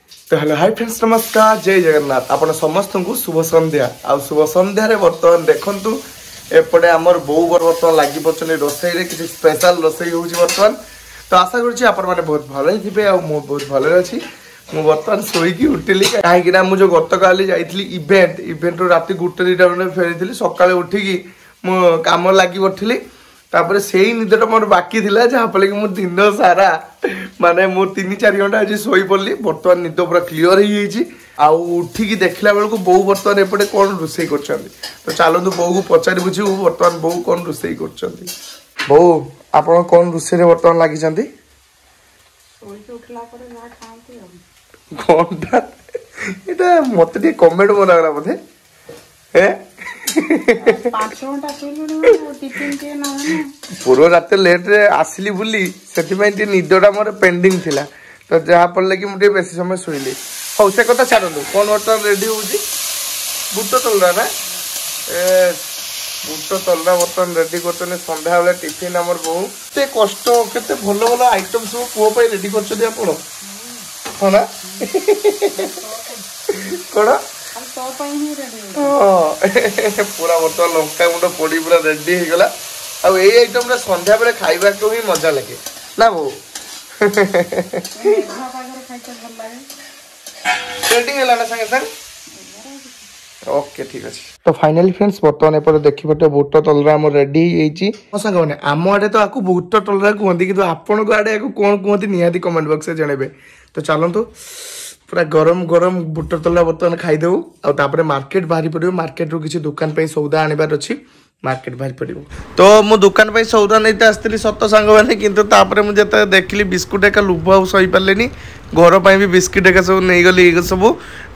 तो hello hi friends नमस्कार जय जगन्नाथ आपण समस्त को शुभ संध्या आ शुभ संध्यारे बर्तमान देखंतु एपटे आमर बो बर्तमान लागि पछने रोसई रे किछि स्पेशल रोसई होउछि बर्तमान तो आशा करछि आपण माने बहुत भलो हिबे आ मो बहुत भलो अछि मु बर्तमान सोई की उठिली काहे कि ना मु जो गत काली जाईथली इवेंट रो राती गुटे दिटा माने फेरिथली सकाळे उठी की मु काम लागि उठिली तापर सेही निदटा मोर बाकी थिला जहा पले कि मु दिन सारा माने मु 3-4 घंटा आज सोई पड़ली बर्तमान निद पूरा क्लियर हो जाइए आ उठिकी देखला बेलू बो बर्तमान एपटे कौन रोसई कर तो चलतु बो को पचारि बुझी बर्तमान बो कौन रोसई कर बो आप कौन रोसई बर्तमान लगी मत कमेंट बना बोधे पूर्व रात लेट रे आसली बुली से निदटा मोर पेंडिंग थिला तो जहाँ पड़े कि मुझे बेसी समय शुइली हौ से कथा छाड़ू कौन बर्तमान रेडी हो बुट तलरा ना बुट तलरा बर्तमान रेडी कर संध्या बेले टिफिन आमर बहु के कष्ट केते भल भल आइटम सब पुओ रेडी कर हाँ ना कौन पूरा बर्तमान लंका गुंड पड़ी पूरा रेडी हो गला आइटम संध्या बेले खाइबा को ही मजा लगे ना बो रेडी होला ना संगे संग ओके ठीक अछि तो फाइनली फ्रेंड्स बर्तमान एपर देखिबटे बूट तलरा हम रेडी हेची संग माने आम आडे तो आकु बूट तलरा कहंती किंतु आपन को आडे आकु कोन कहंती निहाती कमेंट बॉक्स में जणेबे तो चलंतु पूरा गरम गरम बुट तला बर्तमान खाईदेव आउे मार्केट बाहरी पड़ो मार्केट रू किसी दुकान पे सौदा आनबार अच्छी मार्केट बाहरी पड़ो तो मु दुकान पे सौदा नहीं आसती सत सांग मैंने कितु मुझे देखली बिस्कुट एक लुभ आ सही पारे घर पर भी बिस्कुट एक सब नहीं गली सब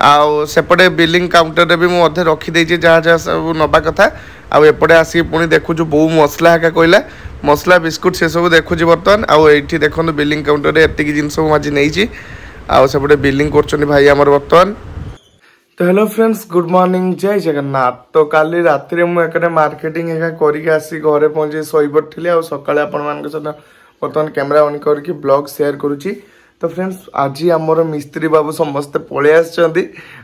आउे बिलिंग काउंटर भी मुझे रखीदे जहाँ जहाँ सब नवा कथा आउे आसिक पुणी देखु बो मसला एका कहला मसला बिस्कुट से सब देखुची बर्तमान आईटी देखो बिलिंग काउंटर में एतिक जिन आज नहीं आउ सेपटे बिलिंग कर भाई आमर बर्तमान तो हेलो फ्रेंड्स गुड मॉर्निंग जय जगन्नाथ तो काली रात मुझे मार्केटिंग करके आसी घरे पहुंचे शोई पड़ी आ सका बर्तमान कैमेरा ऑन करके ब्लॉग शेयर करुच्ची तो फ्रेंड्स आज आमर मिस्त्री बाबू समस्ते पलि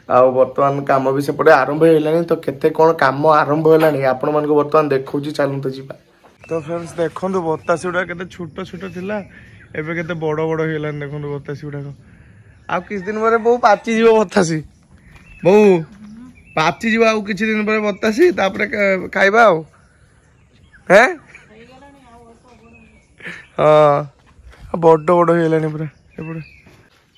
बर्तमान कम भी सेपटे आरंभ होगा तो केते कौन कम आरंभ है आपण मान बर्तमान देखा चलते जी तो फ्रेंड्स देखो बतासी गुड़ा के छोट छोट थिला एबे केते बड़ बड़ होगा देखो बतासी गुड़ाक आ किस दिन पर बहु पाची जीव बतासी बहु पाची जीव आउ किछि दिन पर बतासी तापरे खाइबा आउ हैं हां बड़ बड़ होइलानी पूरा एपटे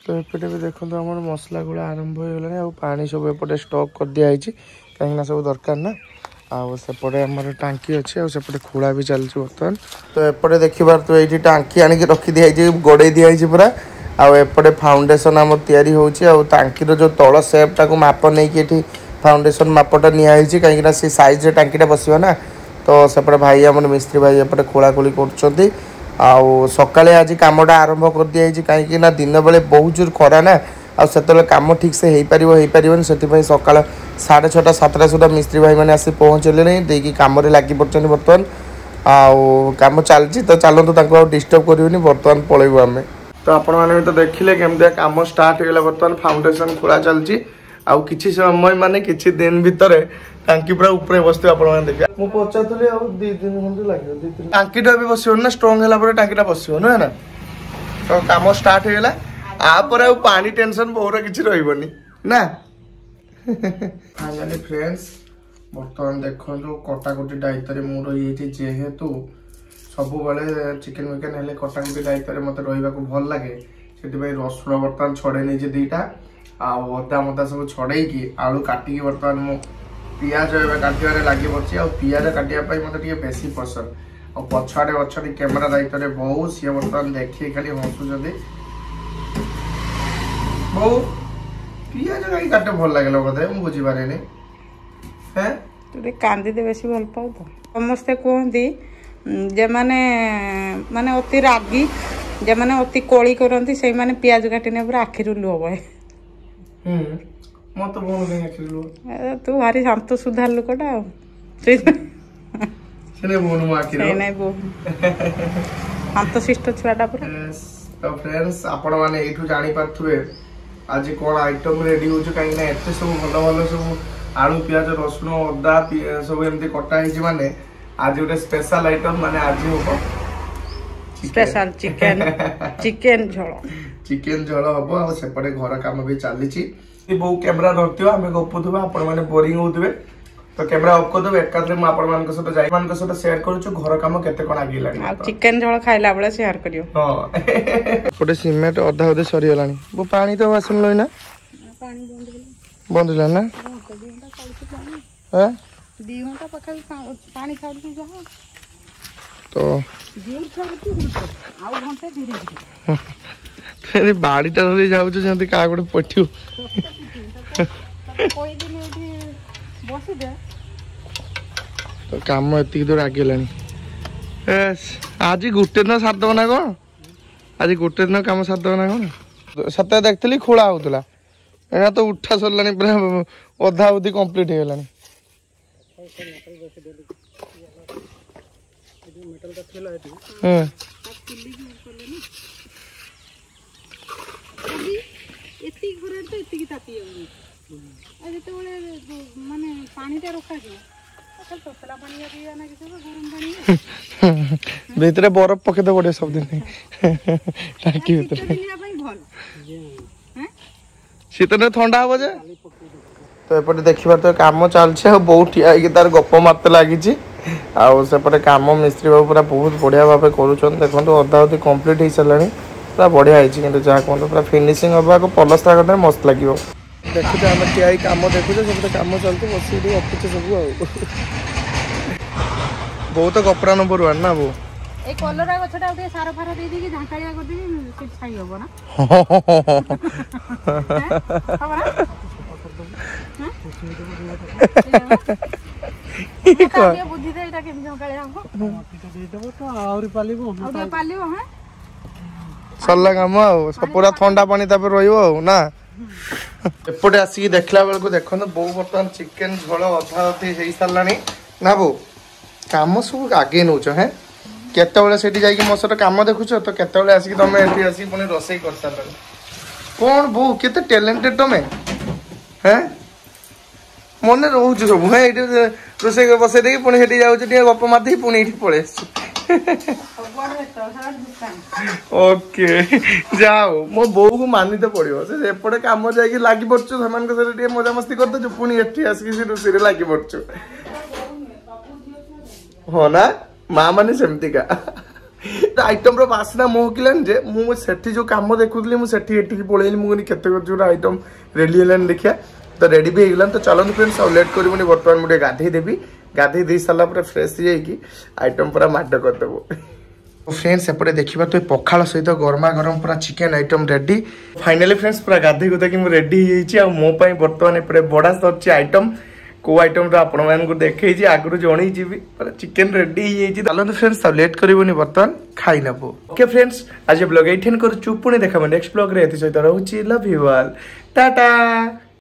तो एपटे भी देखो हमर मसला गुला आरंभ हो गेलानी आ पानी सब एपटे स्टॉक कर दिया आइछि काहेना सब दरकार ना आ सेपटे हमर टांकी अच्छे आ सेपटे खोला भी चलछि बर्तमान तो एपटे देखिबार तो एठी टांकी आनी के रखी दिया आइछि गड़े दिया आइछि पूरा आउे फाउंडेशन आम तैयारी होची टांकीर जो तल सेपटा को माप नहीं कि फाउंडेशन मापटा निहाई कहीं से साइज रे टांकीटा बसो ना तो सेपटे भाई आम मिस्त्री भाई एपटे खोलाखोली कर सकाले आज कमटा आरंभ कर दिखाई कहीं दिन बेले बहुत जोर खरा ना आते कम ठीक से हो पार से सका 6:30 7टा सुधा मिस्त्री भाई मैंने आसी पहुँचले नहीं कम लगी पड़े बर्तमान आम चलती तो चलतु डिस्टर्ब कर बर्तमान पलैबू आम तो आपण मैंने तो देखिले केमती कम स्टार्ट होगा बर्तमान फाउंडेशन खोला चलती आउ किछि समय माने किछि दिन भितर टांकी पूरा ऊपर बसते आपण देखिए मु पचातली आ 2 दिन खंड लागो 2-3 टांकीटा भी बसियो ना स्ट्रांग होला पर टांकीटा बसियो ना तो काम स्टार्ट होगा आ पर आ पानी टेंशन बहुत किछि रहइबनी ना फाइनली फ्रेंड्स बर्तमान देखो कटाकटी दायित्व रे मु रही जेहेतु सब बेले चिकेन विकेन हेले कटाकटी दायित्व में मत रहा भल लगे से रसुण बर्तमान छड़े नहीं 2टा अदा मदा सब छड़े आलू काटिकी बर्तमान मु पियाज काटवे लगे पड़ी आ पियाज काटापी मत बेसी पसंद और पछाड़े अच्छा कैमेरा दायित्व बहुत सी बर्तमान देखिए खाली हसुँच बहु पियाज कहीं काटे भल लगे बोधे मुझे बुझीपारे तू कांदी बेसी भल पाऊ तो समस्ते कहती जे माने अति रागी जे माने अति कोली करती से माने पियाज काटिने पूरा आखिरु लुह बहे मत बोल नहीं आखिरु लुह तू भारी शांत सुधार लोकटा सेने बोन मु आखिरु से नहीं बो शांत शिष्ट छुआटा पूरा तो फ्रेंड्स आपण माने एठू जानि पाथुवे आज कौन आइटम रेडी हो कहीं एत सब भल भल सब आलू पियाज रसुण अदा सब एमती कटा है माने आज गोटे स्पेशल आइटम माने आज हम स्पेशल चिकन चिकन झोल चिकन झोल हम आ सेपटे घर काम भी चली बहु कैमेरा धरती आम गपुवा आपण मैंने बोरिंग होते तो कैमेरा ऑफ कर देबे एकाथरे म आपण मान सहित जाई मान सहित शेयर करूछु घर काम केते कोन आगी लानी आ चिकन झोल खाइला बेले शेयर करियो हां गोटे सीमेंट अधा अधे सरी गलानी वो पानी तो आसन लई ना पानी बंद ला ना हां 2 घंटा पका पानी खाउ जा तो जीव छाड़ू आ घंटे धीरे धीरे तेरे बाड़ी ता धरी जाउ छ जंती का गोटे पठियो कोई दिन एठी बसी दे तो काम एति दूर आगे लानी आज गोटे दिन सात दब ना कौन आज गोटे दिन काम सात दब ना कौन सत देखी खोला होता एना तो उठा सरलानी पूरा अधा अवधि कंप्लीट हो गलानी भीतर बरफ पके तो बढ़िया सब दिन टाकी भीतर शीत दिन ठंडा हम जे तो एपटे देखिबार तो काम चलছে बहुत ठिया तार गप मत लगी आउपटे काम मिस्त्री बाबू पूरा बहुत बढ़िया भाव करुँच देखो अधा अधि कंप्लीट हो सारे पूरा बढ़िया है जहाँ कहते पूरा फिनिशिंग हवा को पलस्ता करते मस्त लगे देखुचे आम ठिया कम देखुचे सब कम चलते बस गपुचे सब बहुत कपड़ा नंबर 1 ना वो ए कलरा गछटा उठे सार फार दे दी कि झांकालिया कर दी कि छाई होबो ना हां बुद्धि दे एटा के झांकालिया हो दे देबो तो आउरी पालिबो हां सरला काम पूरा ठंडा पानी तापर रहिबो ना एपटे आसी देखला बेल को देखो बो बर्तमान चिकन झोल अधा अधे हो सारानी ना बो काम सब आगे नौच है केतबेले सेठी जाई मो सहित काम देखुछ तो केतबेले आसी तुम एठी आसी पुनी रोसई कर सारा कौन बो केते टैलेंटेड तुम हैं मन रोच सब है ये रोसई बसई दे पुनी सेठी जाउछ टिया गप माथि पुनी एठी पळे ओके जाओ मो बो को मानी तो पड़ो से एपटे काम जाकि लगी पड़छु समान के सरे मजा मस्ती करते जो पुनी एठी आसी से रोसई रे लगी पड़छु हो ना माँ माने सेमती का आइटम रो बासना मोहकिलान जे मु सेठी जो काम देखुतली मु सेठी एठी पळेली मु नि केते जो आइटम रेडी हेलन देखिया तो रेडी भी हेगलान तो चलो फ्रेंड्स अब लेट करबनी वर्तमान मुटे गाधे देबी गाधे दे साला पूरा फ्रेश हो जाएगी आइटम पूरा माड कर देबो फ्रेंड्स एपटे देखिबा तो पखाल सहित गरमा गरम पूरा chicken item ready finally friends पूरा गाधे गुदा कि मु रेडी हो जाइछि आ मो पई वर्तमान एपटे बडा सच्ची आइटम को आइटम तो आपण मानकु देखै आगु जणै जीबी पर चिकन रेडी हो जाइछि चलो फ्रेंड्स अब लेट करबोनी वर्तमान खाइ नबो ओके फ्रेंड्स आज ब्लॉग एठन कर चुपुनी देखाबो नेक्स्ट ब्लॉग रे एति सहित रहउछि लव यू ऑल टाटा।